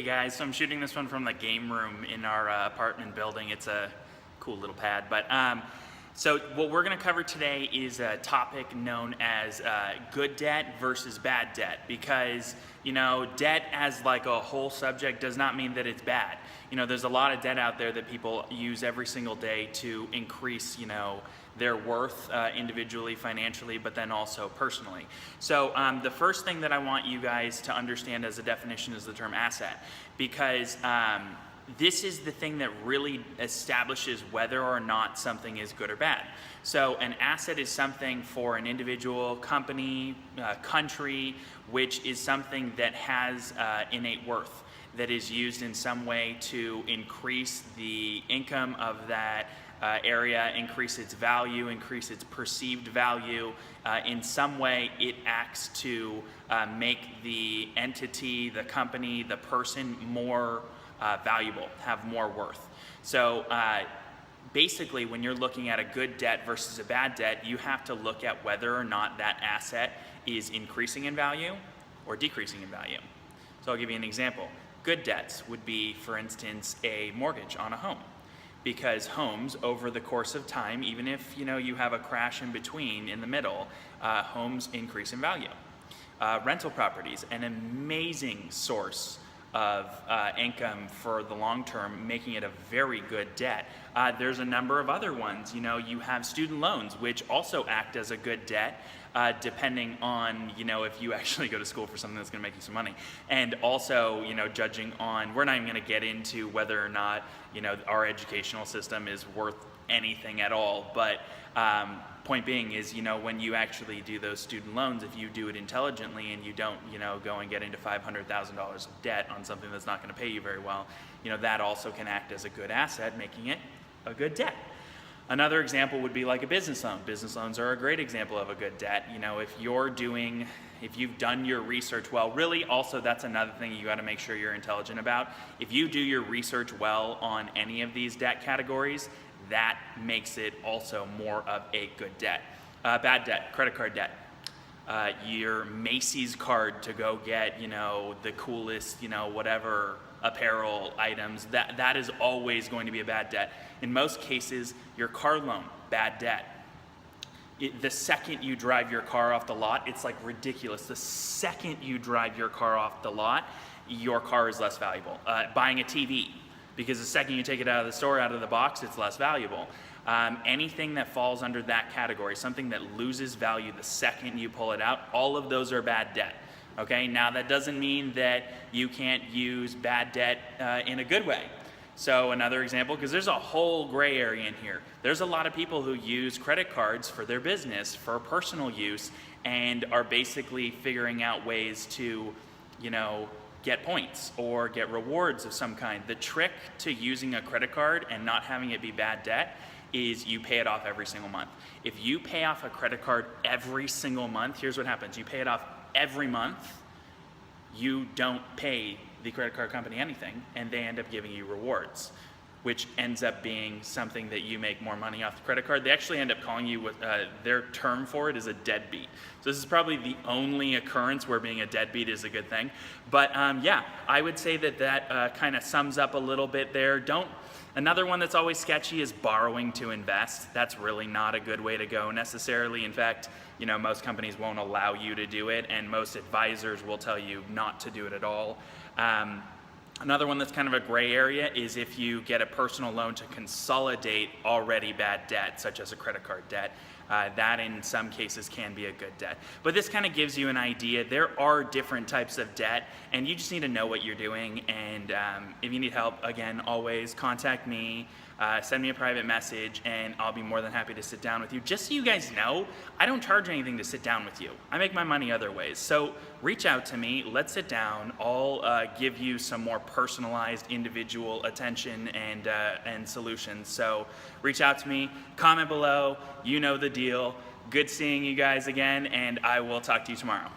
Hey guys, so I'm shooting this one from the game room in our apartment building. It's a cool little pad, so what we're going to cover today is a topic known as good debt versus bad debt, because debt as like a whole subject does not mean that it's bad. There's a lot of debt out there that people use every single day to increase their worth individually, financially, but then also personally. So the first thing that I want you guys to understand as a definition is the term asset, because this is the thing that really establishes whether or not something is good or bad. So an asset is something for an individual, company, country, which is something that has innate worth, that is used in some way to increase the income of that area, increase its value, increase its perceived value. In some way, it acts to make the entity, the company, the person more valuable, have more worth. So basically, when you're looking at a good debt versus a bad debt, you have to look at whether or not that asset is increasing in value or decreasing in value. So I'll give you an example. Good debts would be, for instance, a mortgage on a home. Because homes, over the course of time, even if you have a crash in between, in the middle, homes increase in value. Rental properties, an amazing source of income for the long term, making it a very good debt. There's a number of other ones. You have student loans, which also act as a good debt, depending on if you actually go to school for something that's going to make you some money, and also judging on, we're not even going to get into whether or not our educational system is worth anything at all, but point being is, when you actually do those student loans, if you do it intelligently and you don't, go and get into $500,000 of debt on something that's not going to pay you very well, that also can act as a good asset, making it a good debt. Another example would be like a business loan. Business loans are a great example of a good debt. If you've done your research well, really also that's another thing you got to make sure you're intelligent about. If you do your research well on any of these debt categories, that makes it also more of a good debt. Bad debt, credit card debt. Your Macy's card to go get, the coolest, whatever apparel items, that is always going to be a bad debt. In most cases, your car loan, bad debt. The second you drive your car off the lot, it's like ridiculous. The second you drive your car off the lot, your car is less valuable. Buying a TV, because the second you take it out of the store, out of the box, it's less valuable. Anything that falls under that category, something that loses value the second you pull it out, all of those are bad debt. Okay, now that doesn't mean that you can't use bad debt in a good way. So another example, because there's a whole gray area in here. There's a lot of people who use credit cards for their business, for personal use, and are basically figuring out ways to, get points or get rewards of some kind. The trick to using a credit card and not having it be bad debt is you pay it off every single month. If you pay off a credit card every single month, here's what happens. You pay it off every month, you don't pay the credit card company anything, and they end up giving you rewards, which ends up being something that you make more money off the credit card. They actually end up calling you with their term for it is a deadbeat. So this is probably the only occurrence where being a deadbeat is a good thing. But yeah, I would say that kind of sums up a little bit there. Another one that's always sketchy is borrowing to invest. That's really not a good way to go necessarily. In fact, most companies won't allow you to do it, and most advisors will tell you not to do it at all. Another one that's kind of a gray area is if you get a personal loan to consolidate already bad debt, such as a credit card debt. That in some cases can be a good debt. But this kind of gives you an idea. There are different types of debt, and you just need to know what you're doing. And if you need help, again, always contact me, send me a private message, and I'll be more than happy to sit down with you. Just so you guys know, I don't charge anything to sit down with you. I make my money other ways. So reach out to me, let's sit down. I'll give you some more personalized individual attention and solutions. So reach out to me, comment below, you know the deal. Good seeing you guys again, and I will talk to you tomorrow.